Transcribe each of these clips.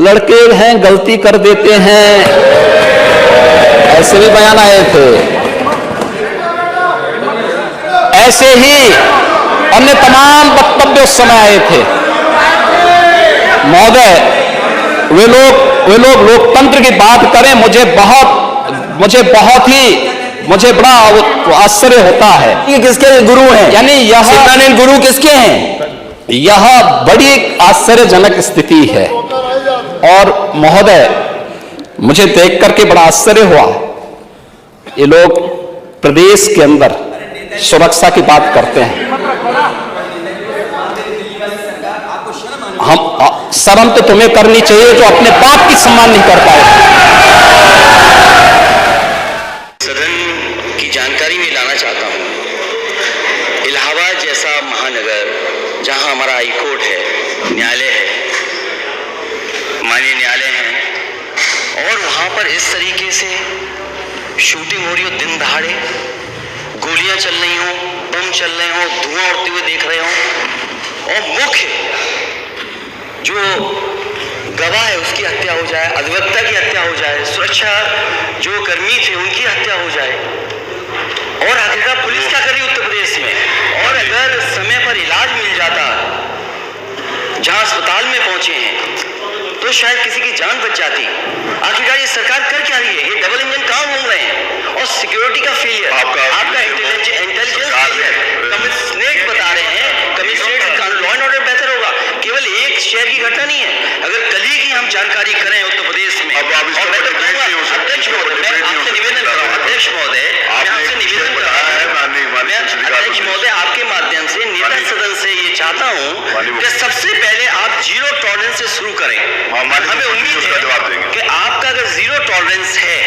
लड़के हैं गलती कर देते हैं, ऐसे भी बयान आए थे। ऐसे ही अन्य तमाम वक्तव्य उस समय आए थे। महोदय, वे लोग लोकतंत्र की बात करें, मुझे बड़ा आश्चर्य होता है। ये किसके गुरु हैं? यानी यह शिवरानंद गुरु किसके हैं? यह बड़ी आश्चर्यजनक स्थिति है। और महोदय, मुझे देख करके बड़ा आश्चर्य हुआ। ये लोग प्रदेश के अंदर सुरक्षा की बात करते हैं। शर्म तो तुम्हें करनी चाहिए जो अपने बाप की सम्मान नहीं कर पाए। सदन की जानकारी में लाना चाहता हूँ, इलाहाबाद जैसा महानगर जहाँ हमारा हाई कोर्ट है, न्यायालय है, माननीय न्यायालय है, और वहाँ पर इस तरीके से शूटिंग हो रही हो, दिन दहाड़े गोलियां चल रही हो, बम चल रहे हो, धुआं उड़ते हुए देख रहे हो, और मुख्य जो गवाह है उसकी हत्या हो जाए, अधिवक्ता की हत्या हो जाए, सुरक्षा जो कर्मी थे उनकी हत्या हो जाए, और आखिरकार पुलिस क्या कर रही उत्तर प्रदेश में? और अगर समय पर इलाज मिल जाता जहां अस्पताल में पहुंचे हैं तो शायद किसी की जान बच जाती। आखिरकार ये सरकार कर क्या रही है? ये डबल इंजन काम घूम रहे हैं, और सिक्योरिटी का फेलियर, आपका इंटेलिजेंस कमिश्नरेट बता रहे हैं, कमिश्नरेट से लॉ एंड ऑर्डर बेहतर होगा। केवल एक शहर की घटना नहीं है, अगर कल ही की हम जानकारी करें उत्तर प्रदेश में, और मैं तो कहूंगा अध्यक्ष महोदय, मैं आपसे निवेदन कर रहा हूं, अध्यक्ष महोदय, अध्यक्ष महोदय, आपके माध्यम से नेता सदन से ये चाहता हूं कि सबसे पहले आप जीरो टॉलरेंस से शुरू करें। हमें उम्मीद है कि आपका अगर जीरो टॉलरेंस है,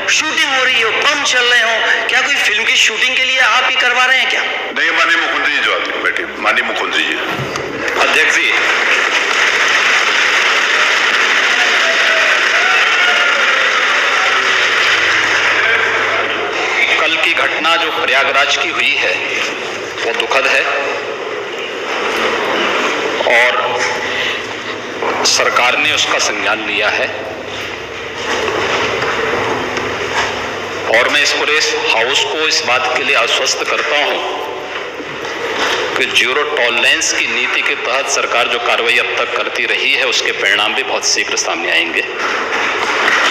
शूटिंग हो रही हो, बम चल रहे हो, क्या कोई फिल्म की शूटिंग के लिए आप ही करवा रहे हैं क्या? नहीं, माननीय मुख्यमंत्री जी जवाब देंगे। बैठिए माननीय मुख्यमंत्री जी। अध्यक्ष जी, कल की घटना जो प्रयागराज की हुई है वो दुखद है, और सरकार ने उसका संज्ञान लिया है। और मैं इस पूरे हाउस को इस बात के लिए आश्वस्त करता हूं कि जीरो टॉलरेंस की नीति के तहत सरकार जो कार्रवाई अब तक करती रही है उसके परिणाम भी बहुत शीघ्र सामने आएंगे,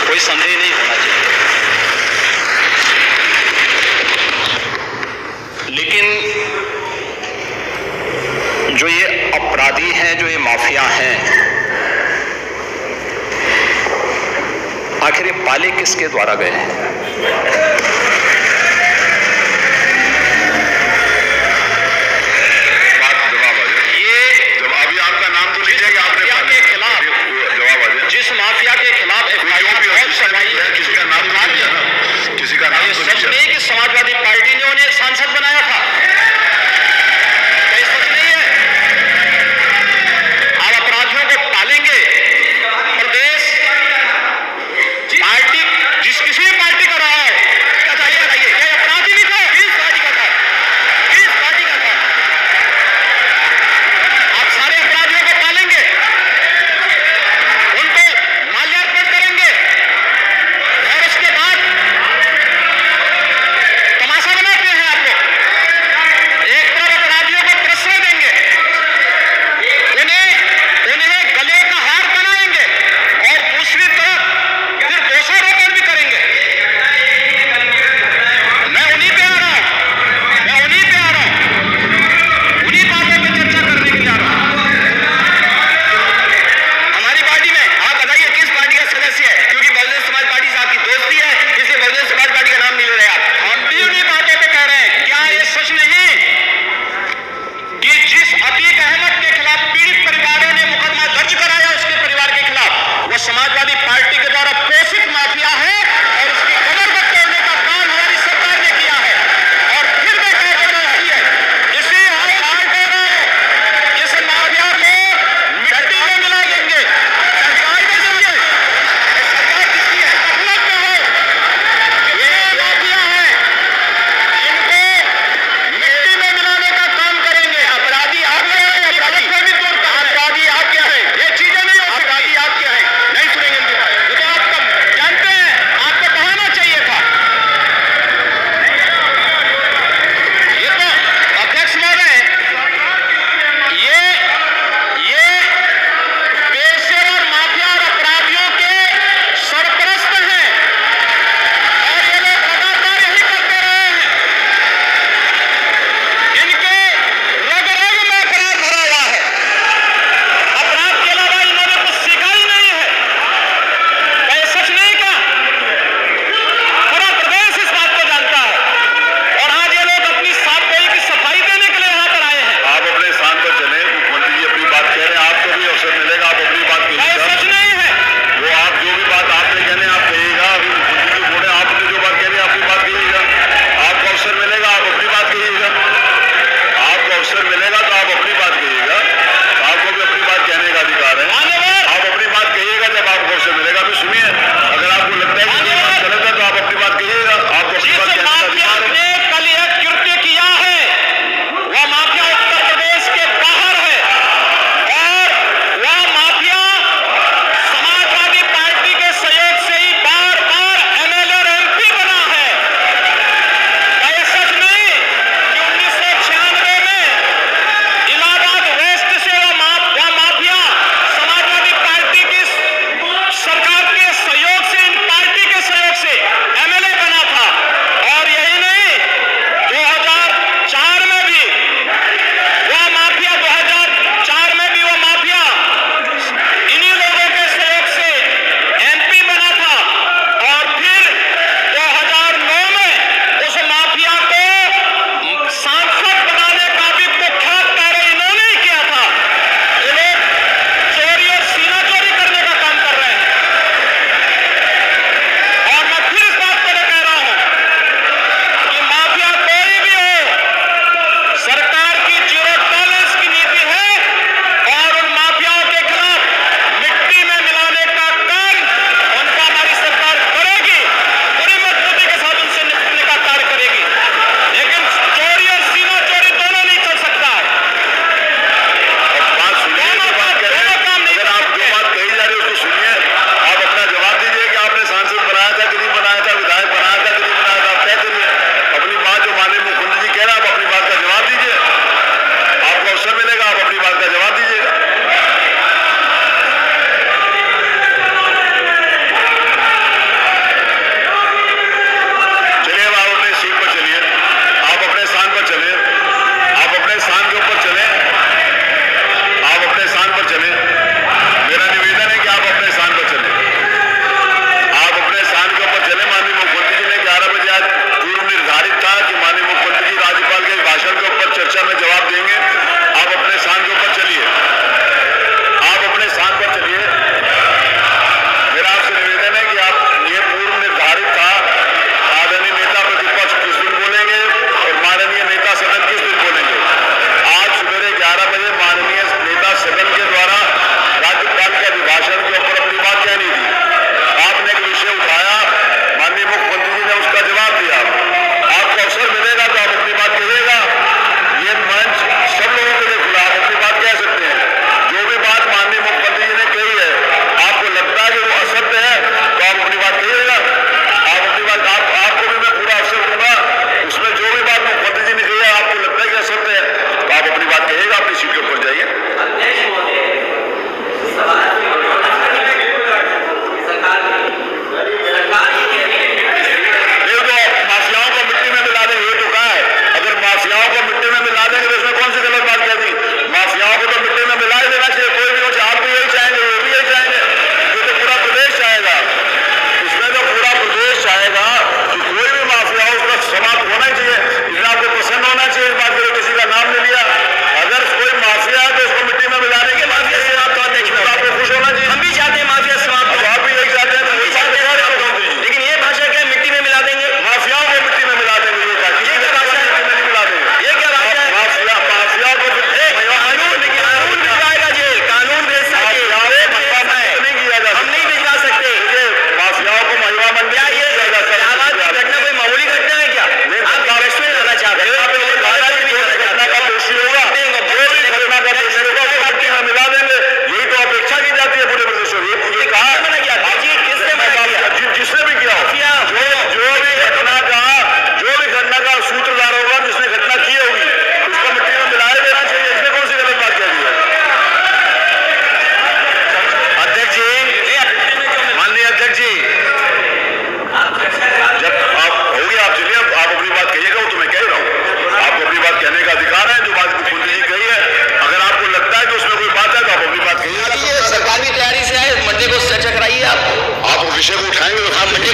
कोई संदेह नहीं होना चाहिए। लेकिन जो ये अपराधी हैं, जो ये माफिया हैं, आखिर ये पाले किसके द्वारा गए हैं? जिस माफिया के खिलाफ किसी का नाम सच नहीं कि समाजवादी पार्टी ने उन्हें सांसद बनाया था, सच नहीं है। आप अपराधियों को पालेंगे, प्रदेश पार्टी जिस किसी भी पार्टी का रहा है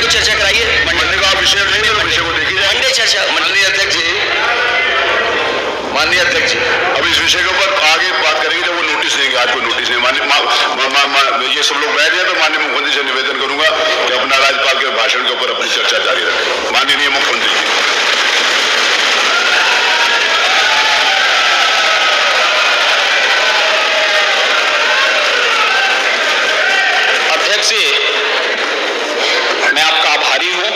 को चर्चा कराइए। मंडे का विषय नहीं है, विषय को देखिए। मंडे चर्चा। माननीय अध्यक्ष जी, अब इस विषय के ऊपर आगे बात करेंगे जब वो नोटिस देंगे। आज कोई नोटिस नहीं। ये सब लोग बैठ गए तो माननीय मुख्यमंत्री से निवेदन करूंगा कि अपना राज्यपाल के भाषण के ऊपर अपनी चर्चा जारी रखें। माननीय मुख्यमंत्री जी। अध्यक्ष जी, मैं आपका आभारी हूं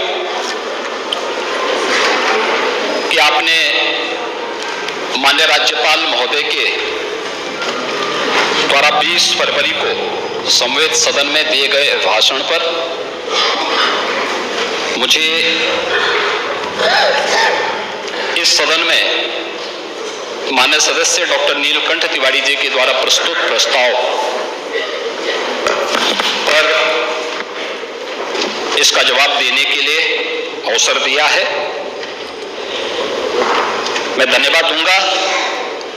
कि आपने माननीय राज्यपाल महोदय के द्वारा 20 फरवरी को संवेद सदन में दिए गए भाषण पर मुझे इस सदन में माननीय सदस्य डॉक्टर नीलकंठ तिवारी जी के द्वारा प्रस्तुत प्रस्ताव पर इसका जवाब देने के लिए अवसर दिया है। मैं धन्यवाद दूंगा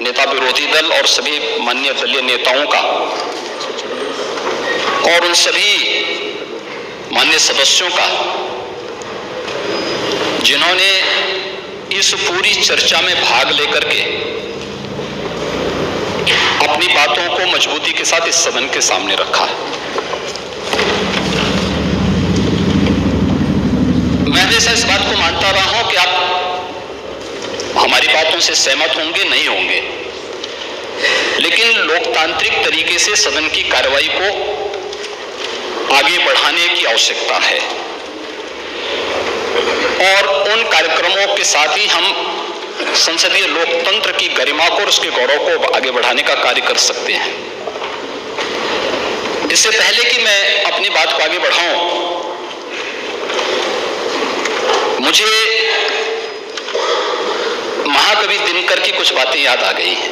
नेता विरोधी दल और सभी माननीय दलीय नेताओं का और उन सभी माननीय सदस्यों का जिन्होंने इस पूरी चर्चा में भाग लेकर के अपनी बातों को मजबूती के साथ इस सदन के सामने रखा है। मैं हमेशा इस बात को मानता रहा हूं कि आप हमारी बातों से सहमत होंगे, नहीं होंगे, लेकिन लोकतांत्रिक तरीके से सदन की कार्रवाई को आगे बढ़ाने की आवश्यकता है और उन कार्यक्रमों के साथ ही हम संसदीय लोकतंत्र की गरिमा को और उसके गौरव को आगे बढ़ाने का कार्य कर सकते हैं। इससे पहले कि मैं अपनी बात को आगे बढ़ाऊं, मुझे महाकवि दिनकर की कुछ बातें याद आ गई हैं।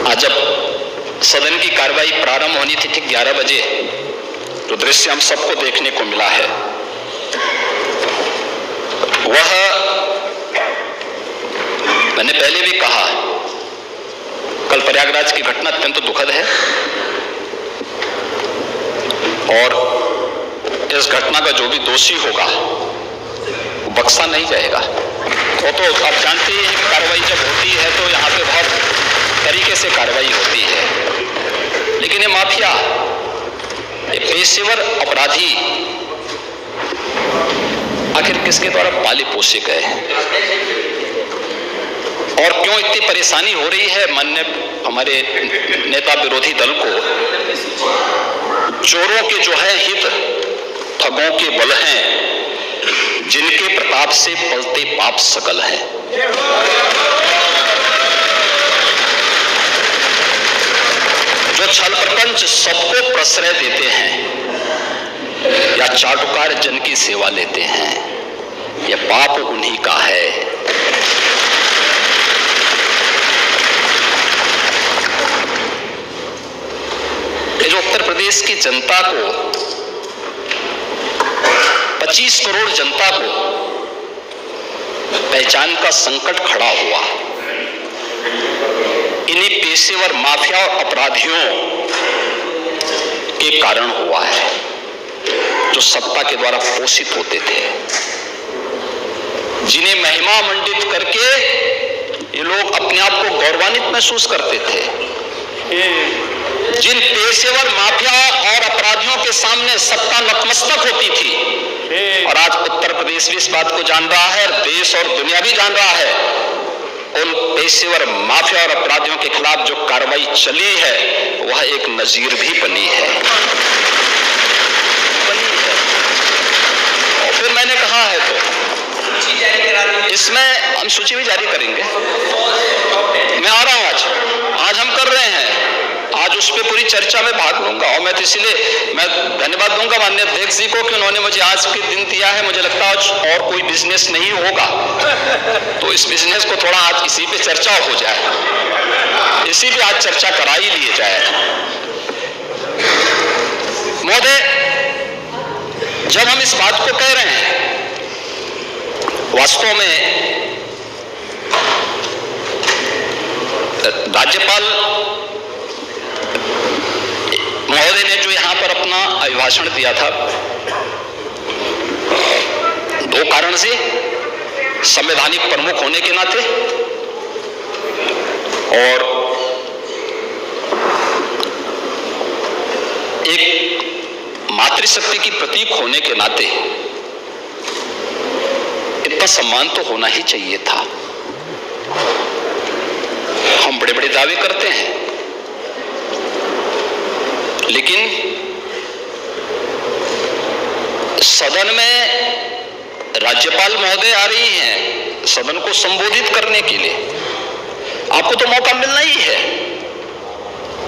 आज जब सदन की कार्रवाई प्रारंभ होनी थी ठीक 11 बजे, जो दृश्य हम सबको देखने को मिला है वह मैंने पहले भी कहा, कल प्रयागराज की घटना अत्यंत दुखद है और इस घटना का जो भी दोषी होगा वो बख्शा नहीं जाएगा। वो तो आप जानते हैं कि कार्रवाई जब होती है तो यहाँ पे बहुत तरीके से कार्रवाई होती है, लेकिन ये माफिया, ये पेशेवर अपराधी आखिर किसके द्वारा पाले पोसे गए हैं और क्यों इतनी परेशानी हो रही है माननीय हमारे नेता विरोधी दल को? चोरों के जो है हित ठगों के बल हैं, जिनके प्रताप से पलते पाप सकल हैं। जो छल प्रपंच सबको प्रश्रय देते हैं या चाटुकार जन की सेवा लेते हैं, यह पाप उन्हीं का है। ये जो उत्तर प्रदेश की जनता को, 25 करोड़ जनता को पहचान का संकट खड़ा हुआ, इन्हीं पेशेवर माफिया और अपराधियों के कारण हुआ है, जो सत्ता के द्वारा पोषित होते थे, जिन्हें महिमा मंडित करके ये लोग अपने आप को गौरवान्वित महसूस करते थे। जिन पेशेवर माफिया और अपराधियों के सामने सत्ता नतमस्तक होती थी, और आज उत्तर प्रदेश भी इस बात को जान रहा है, देश और दुनिया भी जान रहा है, उन पेशेवर माफिया और अपराधियों के खिलाफ जो कार्रवाई चली है वह एक नजीर भी बनी है। और फिर मैंने कहा है तो इसमें हम सूची भी जारी करेंगे। मैं आ रहा हूं, आज हम कर रहे हैं, आज उस पर पूरी चर्चा में भाग लूंगा। और मैं तो इसलिए मैं धन्यवाद दूंगा माननीय अध्यक्ष जी को कि उन्होंने मुझे आज के दिन दिया है। मुझे लगता है आज और कोई बिजनेस नहीं होगा तो इस बिजनेस को थोड़ा आज इसी पे चर्चा हो जाए, इसी पे आज चर्चा करा ही लिए जाए। महोदय, जब हम इस बात को कह रहे हैं, वास्तव में राज्यपाल महोदय महोदय ने जो यहां पर अपना अभिभाषण दिया था, दो कारण से, संवैधानिक प्रमुख होने के नाते और एक मातृशक्ति की प्रतीक होने के नाते इतना सम्मान तो होना ही चाहिए था। हम बड़े बड़े दावे करते हैं, लेकिन सदन में राज्यपाल महोदय आ रही हैं सदन को संबोधित करने के लिए, आपको तो मौका मिलना ही है।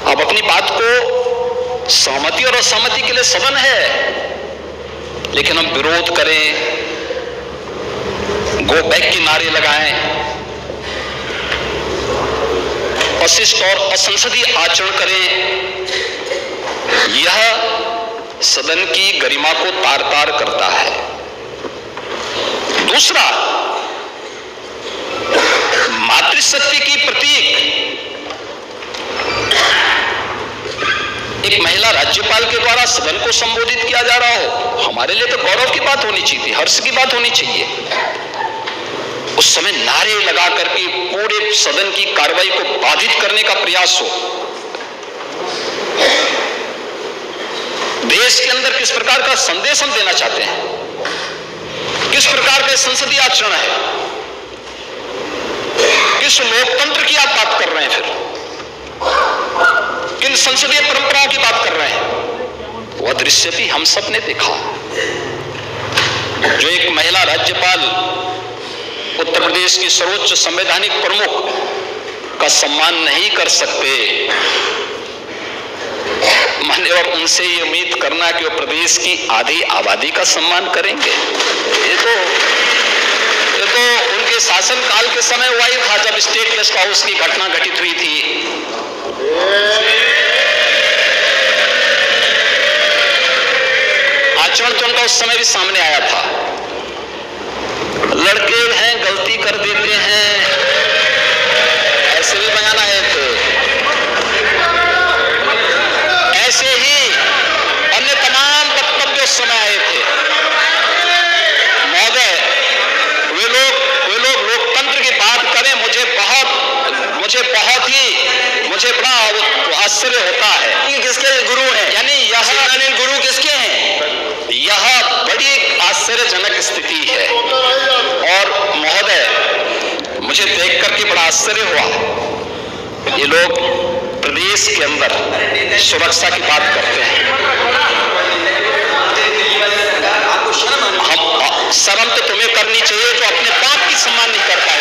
आप अपनी बात को, सहमति और असहमति के लिए सदन है, लेकिन हम विरोध करें, गो बैक के नारे लगाएं, अशिष्ट और असंसदीय आचरण करें, यह सदन की गरिमा को तार तार करता है। दूसरा, मातृशक्ति की प्रतीक एक महिला राज्यपाल के द्वारा सदन को संबोधित किया जा रहा हो, हमारे लिए तो गौरव की बात होनी चाहिए, हर्ष की बात होनी चाहिए। उस समय नारे लगा करके पूरे सदन की कार्रवाई को बाधित करने का प्रयास हो। देश के अंदर किस प्रकार का संदेश हम देना चाहते हैं, किस प्रकार का संसदीय आचरण है, किस लोकतंत्र की आप बात कर रहे हैं, फिर किन संसदीय परंपराओं की बात कर रहे हैं, वह दृश्य भी हम सब ने देखा। जो एक महिला राज्यपाल उत्तर प्रदेश की सर्वोच्च संवैधानिक प्रमुख का सम्मान नहीं कर सकते, मान्यवर उनसे ये उम्मीद करना कि वो प्रदेश की आधी आबादी का सम्मान करेंगे, ये तो उनके शासनकाल के समय हुआ ही था, जब स्टेट गेस्ट हाउस की घटना घटित हुई थी। आचरण तो उनका उस समय भी सामने आया था। लड़के हैं, गलती कर देते हैं, ऐसे भी बयान आए थे। ऐसे ही अन्य तमाम वक्तव्य उस समय आए थे। महोदय, वे लोग लोकतंत्र की बात करें, मुझे बड़ा आश्चर्य होता है। ये किसके गुरु हैं? यानी यह गुरु किसके हैं? यह बड़ी आश्चर्यजनक स्थिति है। और महोदय, मुझे देख करके बड़ा आश्चर्य हुआ, ये लोग प्रदेश के अंदर सुरक्षा की बात करते हैं। शर्म तो तुम्हें करनी चाहिए जो अपने बाप की सम्मान नहीं कर पाए।